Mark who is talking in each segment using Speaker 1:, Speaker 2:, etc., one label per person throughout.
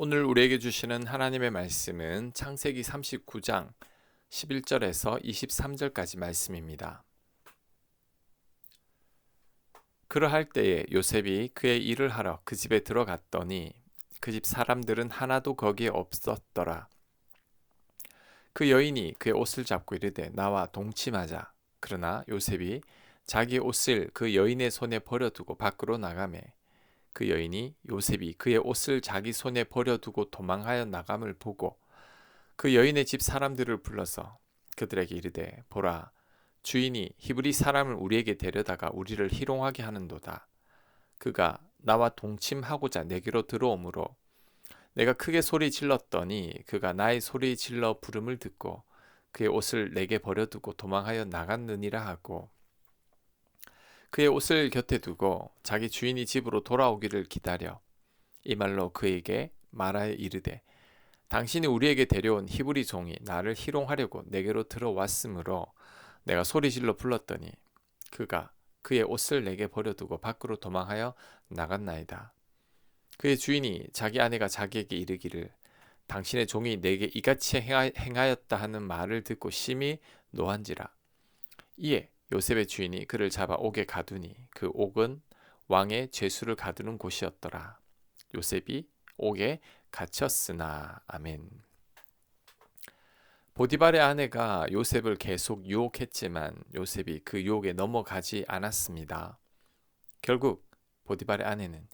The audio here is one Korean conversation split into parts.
Speaker 1: 오늘 우리에게 주시는 하나님의 말씀은 창세기 39장 11절에서 23절까지 말씀입니다. 그러할 때에 요셉이 그의 일을 하러 그 집에 들어갔더니 그 집 사람들은 하나도 거기에 없었더라. 그 여인이 그의 옷을 잡고 이르되 나와 동침하자. 그러나 요셉이 자기 옷을 그 여인의 손에 버려두고 밖으로 나가매 그 여인이 요셉이 그의 옷을 자기 손에 버려두고 도망하여 나감을 보고 그 여인의 집 사람들을 불러서 그들에게 이르되 보라 주인이 히브리 사람을 우리에게 데려다가 우리를 희롱하게 하는도다. 그가 나와 동침하고자 내게로 들어오므로 내가 크게 소리 질렀더니 그가 나의 소리 질러 부름을 듣고 그의 옷을 내게 버려두고 도망하여 나갔느니라 하고 그의 옷을 곁에 두고 자기 주인이 집으로 돌아오기를 기다려 이 말로 그에게 말하여 이르되 당신이 우리에게 데려온 히브리 종이 나를 희롱하려고 내게로 들어왔으므로 내가 소리질러 불렀더니 그가 그의 옷을 내게 버려두고 밖으로 도망하여 나갔나이다. 그의 주인이 자기 아내가 자기에게 이르기를 당신의 종이 내게 이같이 행하였다 하는 말을 듣고 심히 노한지라. 이에 요셉의 주인이 그를 잡아 옥에 가두니 그 옥은 왕의 죄수를 가두는 곳이었더라. 요셉이 옥에 갇혔으나. 아멘. 보디발의 아내가 요셉을 계속 유혹했지만 요셉이 그 유혹에 넘어가지 않았습니다. 결국 보디발의 아내는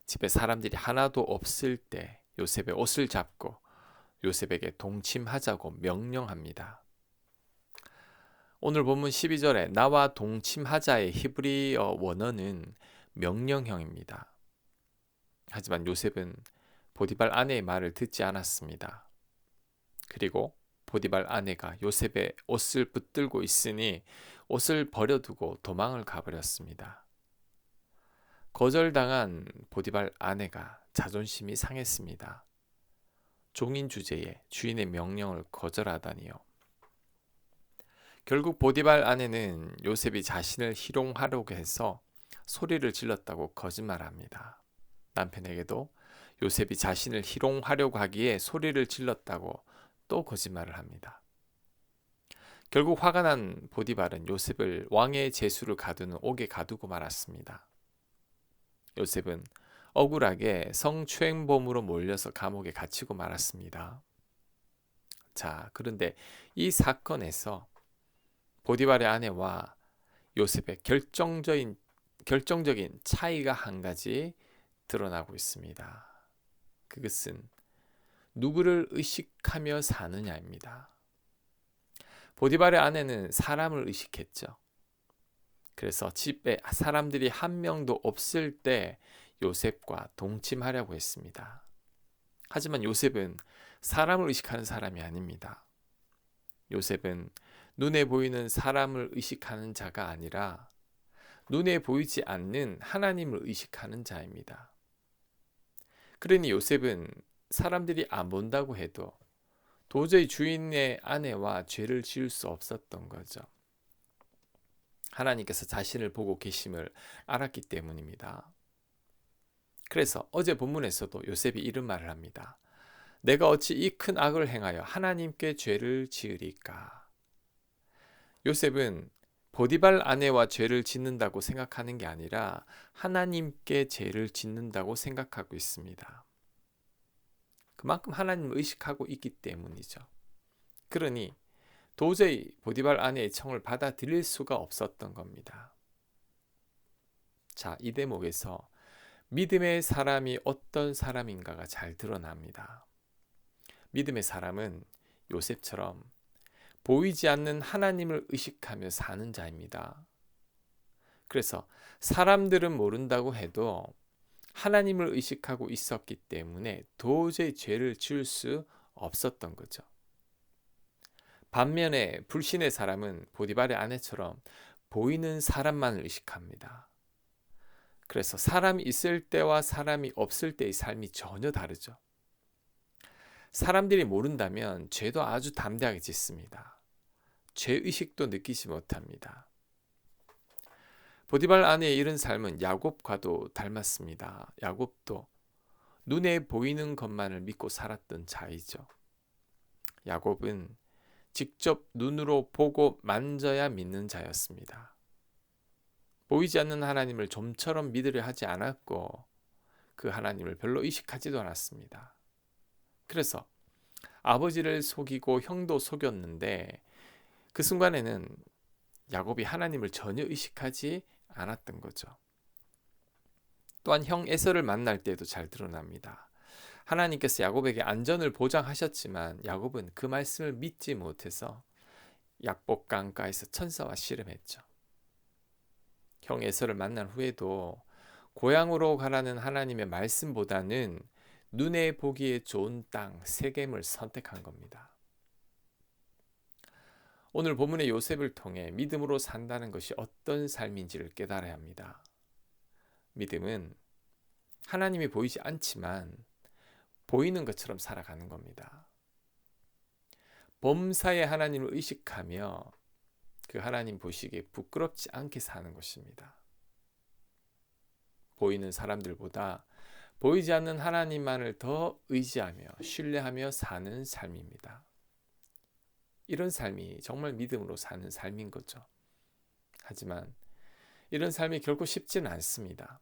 Speaker 1: 집에 사람들이 하나도 없을 때 요셉의 옷을 잡고 요셉에게 동침하자고 명령합니다. 오늘 본문 12절에 나와 동침하자의 히브리어 원어는 명령형입니다. 하지만 요셉은 보디발 아내의 말을 듣지 않았습니다. 그리고 보디발 아내가 요셉의 옷을 붙들고 있으니 옷을 버려두고 도망을 가버렸습니다. 거절당한 보디발 아내가 자존심이 상했습니다. 종인 주제에 주인의 명령을 거절하다니요. 결국 보디발 아내는 요셉이 자신을 희롱하려고 해서 소리를 질렀다고 거짓말합니다. 남편에게도 요셉이 자신을 희롱하려고 하기에 소리를 질렀다고 또 거짓말을 합니다. 결국 화가 난 보디발은 요셉을 왕의 제수를 가두는 옥에 가두고 말았습니다. 요셉은 억울하게 성추행범으로 몰려서 감옥에 갇히고 말았습니다. 자, 그런데 이 사건에서 보디발의 아내와 요셉의 결정적인 차이가 한 가지 드러나고 있습니다. 그것은 누구를 의식하며 사느냐입니다. 보디발의 아내는 사람을 의식했죠. 그래서 집에 사람들이 한 명도 없을 때 요셉과 동침하려고 했습니다. 하지만 요셉은 사람을 의식하는 사람이 아닙니다. 요셉은 눈에 보이는 사람을 의식하는 자가 아니라 눈에 보이지 않는 하나님을 의식하는 자입니다. 그러니 요셉은 사람들이 안 본다고 해도 도저히 주인의 아내와 죄를 지을 수 없었던 거죠. 하나님께서 자신을 보고 계심을 알았기 때문입니다. 그래서 어제 본문에서도 요셉이 이런 말을 합니다. 내가 어찌 이 큰 악을 행하여 하나님께 죄를 지으리까. 요셉은 보디발 아내와 죄를 짓는다고 생각하는 게 아니라 하나님께 죄를 짓는다고 생각하고 있습니다. 그만큼 하나님을 의식하고 있기 때문이죠. 그러니 도저히 보디발 아내의 청을 받아들일 수가 없었던 겁니다. 자, 이 대목에서 믿음의 사람이 어떤 사람인가가 잘 드러납니다. 믿음의 사람은 요셉처럼 보이지 않는 하나님을 의식하며 사는 자입니다. 그래서 사람들은 모른다고 해도 하나님을 의식하고 있었기 때문에 도저히 죄를 지을 수 없었던 거죠. 반면에 불신의 사람은 보디발의 아내처럼 보이는 사람만을 의식합니다. 그래서 사람이 있을 때와 사람이 없을 때의 삶이 전혀 다르죠. 사람들이 모른다면 죄도 아주 담대하게 짓습니다. 죄의식도 느끼지 못합니다. 보디발 아내의 이런 삶은 야곱과도 닮았습니다. 야곱도 눈에 보이는 것만을 믿고 살았던 자이죠. 야곱은 직접 눈으로 보고 만져야 믿는 자였습니다. 보이지 않는 하나님을 좀처럼 믿으려 하지 않았고 그 하나님을 별로 의식하지도 않았습니다. 그래서 아버지를 속이고 형도 속였는데 그 순간에는 야곱이 하나님을 전혀 의식하지 않았던 거죠. 또한 형 에서를 만날 때도 잘 드러납니다. 하나님께서 야곱에게 안전을 보장하셨지만 야곱은 그 말씀을 믿지 못해서 약복 강가에서 천사와 씨름했죠. 형 에서를 만난 후에도 고향으로 가라는 하나님의 말씀보다는 눈에 보기에 좋은 땅 세겜을 선택한 겁니다. 오늘 본문의 요셉을 통해 믿음으로 산다는 것이 어떤 삶인지를 깨달아야 합니다. 믿음은 하나님이 보이지 않지만 보이는 것처럼 살아가는 겁니다. 범사의 하나님을 의식하며 그 하나님 보시기에 부끄럽지 않게 사는 것입니다. 보이는 사람들보다 보이지 않는 하나님만을 더 의지하며 신뢰하며 사는 삶입니다. 이런 삶이 정말 믿음으로 사는 삶인 거죠. 하지만 이런 삶이 결코 쉽지는 않습니다.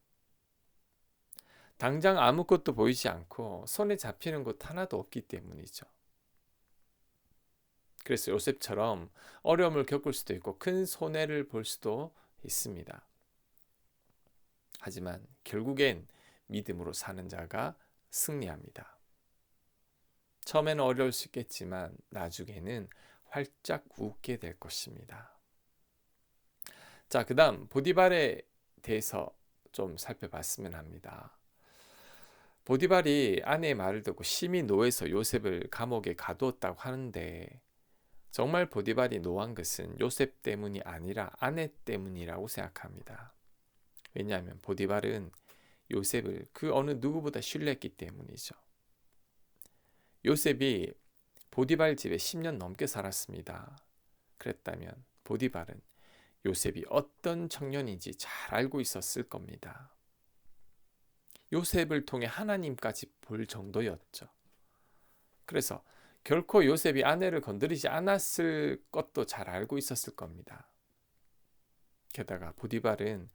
Speaker 1: 당장 아무것도 보이지 않고 손에 잡히는 것 하나도 없기 때문이죠. 그래서 요셉처럼 어려움을 겪을 수도 있고 큰 손해를 볼 수도 있습니다. 하지만 결국엔 믿음으로 사는 자가 승리합니다. 처음에는 어려울 수 있겠지만 나중에는 활짝 웃게 될 것입니다. 자, 그 다음 보디발에 대해서 좀 살펴봤으면 합니다. 보디발이 아내의 말을 듣고 심히 노해서 요셉을 감옥에 가두었다고 하는데 정말 보디발이 노한 것은 요셉 때문이 아니라 아내 때문이라고 생각합니다. 왜냐하면 보디발은 요셉을 그 어느 누구보다 신뢰했기 때문이죠. 요셉이 보디발 집에 10년 넘게 살았습니다. 그랬다면 보디발은 요셉이 어떤 청년인지 잘 알고 있었을 겁니다. 요셉을 통해 하나님까지 볼 정도였죠. 그래서 결코 요셉이 아내를 건드리지 않았을 것도 잘 알고 있었을 겁니다. 게다가 보디발은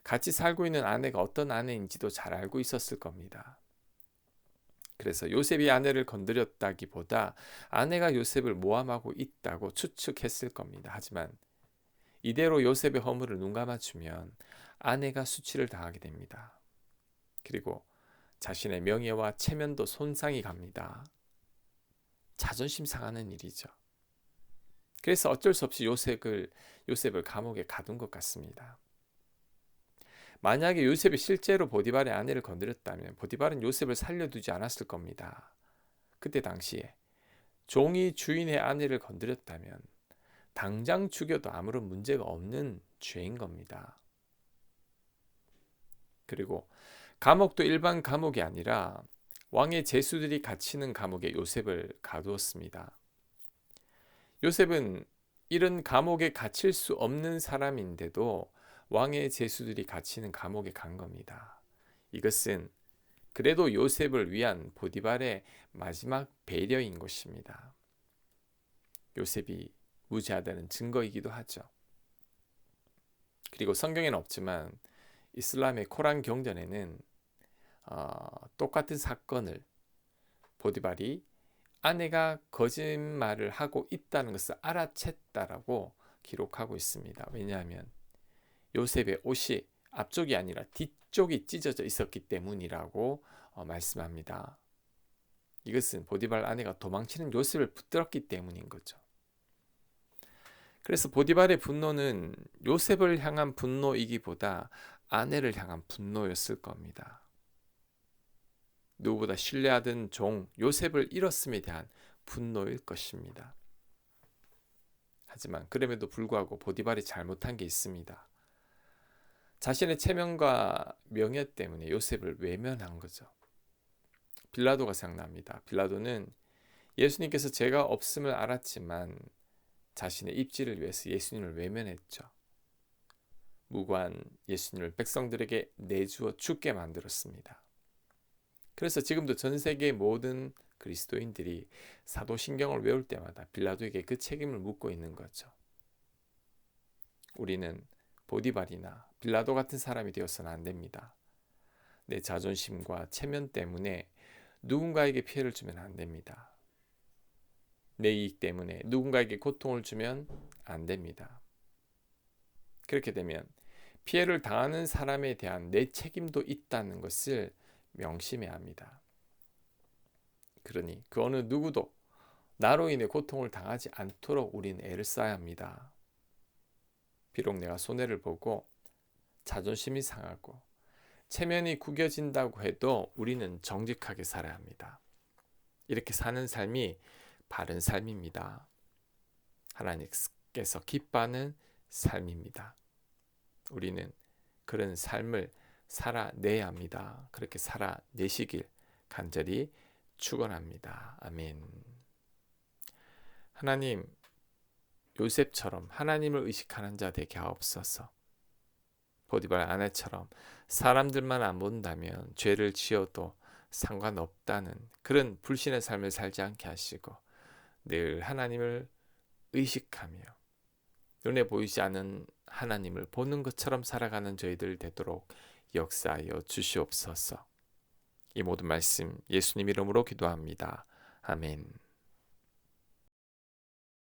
Speaker 1: 같이 살고 있는 아내가 어떤 아내인지도 잘 알고 있었을 겁니다. 그래서 요셉이 아내를 건드렸다기보다 아내가 요셉을 모함하고 있다고 추측했을 겁니다. 하지만 이대로 요셉의 허물을 눈감아주면 아내가 수치를 당하게 됩니다. 그리고 자신의 명예와 체면도 손상이 갑니다. 자존심 상하는 일이죠. 그래서 어쩔 수 없이 요셉을 감옥에 가둔 것 같습니다. 만약에 요셉이 실제로 보디발의 아내를 건드렸다면 보디발은 요셉을 살려두지 않았을 겁니다. 그때 당시에 종이 주인의 아내를 건드렸다면 당장 죽여도 아무런 문제가 없는 죄인 겁니다. 그리고 감옥도 일반 감옥이 아니라 왕의 제수들이 갇히는 감옥에 요셉을 가두었습니다. 요셉은 이런 감옥에 갇힐 수 없는 사람인데도 왕의 제수들이 갇히는 감옥에 간 겁니다. 이것은 그래도 요셉을 위한 보디발의 마지막 배려인 것입니다. 요셉이 무죄하다는 증거이기도 하죠. 그리고 성경에는 없지만 이슬람의 코란 경전에는 똑같은 사건을 보디발이 아내가 거짓말을 하고 있다는 것을 알아챘다라고 기록하고 있습니다. 왜냐하면 요셉의 옷이 앞쪽이 아니라 뒤쪽이 찢어져 있었기 때문이라고 말씀합니다. 이것은 보디발 아내가 도망치는 요셉을 붙들었기 때문인 거죠. 그래서 보디발의 분노는 요셉을 향한 분노이기보다 아내를 향한 분노였을 겁니다. 누구보다 신뢰하던 종 요셉을 잃었음에 대한 분노일 것입니다. 하지만 그럼에도 불구하고 보디발이 잘못한 게 있습니다. 자신의 체면과 명예 때문에 요셉을 외면한 거죠. 빌라도가 생각납니다. 빌라도는 예수님께서 죄가 없음을 알았지만 자신의 입지를 위해서 예수님을 외면했죠. 무고한 예수님을 백성들에게 내주어 죽게 만들었습니다. 그래서 지금도 전 세계 모든 그리스도인들이 사도신경을 외울 때마다 빌라도에게 그 책임을 묻고 있는 거죠. 우리는 보디발이나 빌라도 같은 사람이 되어서는 안 됩니다. 내 자존심과 체면 때문에 누군가에게 피해를 주면 안 됩니다. 내 이익 때문에 누군가에게 고통을 주면 안 됩니다. 그렇게 되면 피해를 당하는 사람에 대한 내 책임도 있다는 것을 명심해야 합니다. 그러니 그 어느 누구도 나로 인해 고통을 당하지 않도록 우리는 애를 써야 합니다. 비록 내가 손해를 보고 자존심이 상하고 체면이 구겨진다고 해도 우리는 정직하게 살아야 합니다. 이렇게 사는 삶이 바른 삶입니다. 하나님께서 기뻐하는 삶입니다. 우리는 그런 삶을 살아내야 합니다. 그렇게 살아내시길 간절히 축원합니다. 아멘. 하나님, 요셉처럼 하나님을 의식하는 자 되게 하옵소서. 보디발 아내처럼 사람들만 안 본다면 죄를 지어도 상관없다는 그런 불신의 삶을 살지 않게 하시고 늘 하나님을 의식하며 눈에 보이지 않는 하나님을 보는 것처럼 살아가는 저희들 되도록 역사하여 주시옵소서. 이 모든 말씀 예수님 이름으로 기도합니다. 아멘.